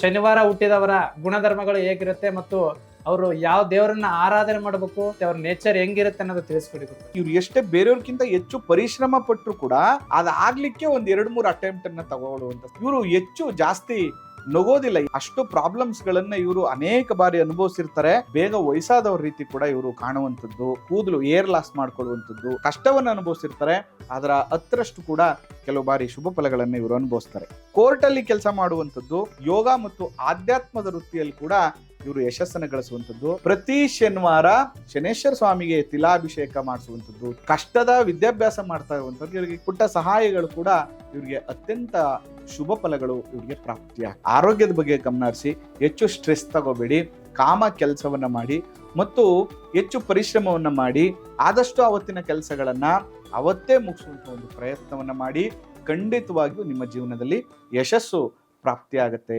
ಶನಿವಾರ ಹುಟ್ಟಿದವರ ಗುಣಧರ್ಮಗಳು ಹೇಗಿರುತ್ತೆ ಮತ್ತು ಅವರು ಯಾವ ದೇವರನ್ನ ಆರಾಧನೆ ಮಾಡಬೇಕು, ಅವ್ರ ನೇಚರ್ ಹೆಂಗಿರುತ್ತೆ ಅನ್ನೋದು ತಿಳಿಸ್ಕೊಡಿ. ಇವ್ರು ಎಷ್ಟೇ ಬೇರೆಯವ್ರಕ್ಕಿಂತ ಹೆಚ್ಚು ಪರಿಶ್ರಮ ಪಟ್ಟರು ಕೂಡ ಅದಾಗ್ಲಿಕ್ಕೆ ಒಂದ್ 2-3 ಅಟೆಂಪ್ಟ್ ಅನ್ನ ತಗೊಳ್ಳುವಂತ, ಇವರು ಹೆಚ್ಚು ಜಾಸ್ತಿ ನಗೋದಿಲ್ಲ. ಅಷ್ಟು ಪ್ರಾಬ್ಲಮ್ಸ್ ಗಳನ್ನ ಇವರು ಅನೇಕ ಬಾರಿ ಅನುಭವಿಸಿರ್ತಾರೆ. ಬೇಗ ವಯಸ್ಸಾದವ್ರ ರೀತಿ ಕೂಡ ಇವರು ಕಾಣುವಂಥದ್ದು, ಕೂದಲು ಏರ್ ಲಾಸ್ ಮಾಡ್ಕೊಳ್ಳುವಂಥದ್ದು, ಕಷ್ಟವನ್ನ ಅನುಭವಿಸಿರ್ತಾರೆ. ಅದರ 10ರಷ್ಟು ಕೂಡ ಕೆಲವು ಬಾರಿ ಶುಭ ಫಲಗಳನ್ನ ಇವರು ಅನುಭವಿಸ್ತಾರೆ. ಕೋರ್ಟ್ ಅಲ್ಲಿ ಕೆಲಸ ಮಾಡುವಂಥದ್ದು, ಯೋಗ ಮತ್ತು ಆಧ್ಯಾತ್ಮದ ವೃತ್ತಿಯಲ್ಲಿ ಕೂಡ ಇವರು ಯಶಸ್ಸನ್ನು ಗಳಿಸುವಂಥದ್ದು. ಪ್ರತಿ ಶನಿವಾರ ಶನೇಶ್ವರ ಸ್ವಾಮಿಗೆ ತಿಲಾಭಿಷೇಕ ಮಾಡಿಸುವಂಥದ್ದು, ಕಷ್ಟದ ವಿದ್ಯಾಭ್ಯಾಸ ಮಾಡ್ತಾ ಇರುವಂಥದ್ದು, ಇವರಿಗೆ ಪುಟ್ಟ ಸಹಾಯಗಳು ಕೂಡ ಇವರಿಗೆ ಅತ್ಯಂತ ಶುಭ ಫಲಗಳು ಇವರಿಗೆ ಪ್ರಾಪ್ತಿಯಾಗ. ಆರೋಗ್ಯದ ಬಗ್ಗೆ ಗಮನ ಹರಿಸಿ, ಹೆಚ್ಚು ಸ್ಟ್ರೆಸ್ ತಗೋಬೇಡಿ, ಕಾಮ ಕೆಲಸವನ್ನ ಮಾಡಿ ಮತ್ತು ಹೆಚ್ಚು ಪರಿಶ್ರಮವನ್ನ ಮಾಡಿ ಆದಷ್ಟು ಅವತ್ತಿನ ಕೆಲಸಗಳನ್ನ ಅವತ್ತೇ ಮುಗಿಸುವಂತ ಒಂದು ಪ್ರಯತ್ನವನ್ನ ಮಾಡಿ. ಖಂಡಿತವಾಗಿಯೂ ನಿಮ್ಮ ಜೀವನದಲ್ಲಿ ಯಶಸ್ಸು ಪ್ರಾಪ್ತಿಯಾಗತ್ತೆ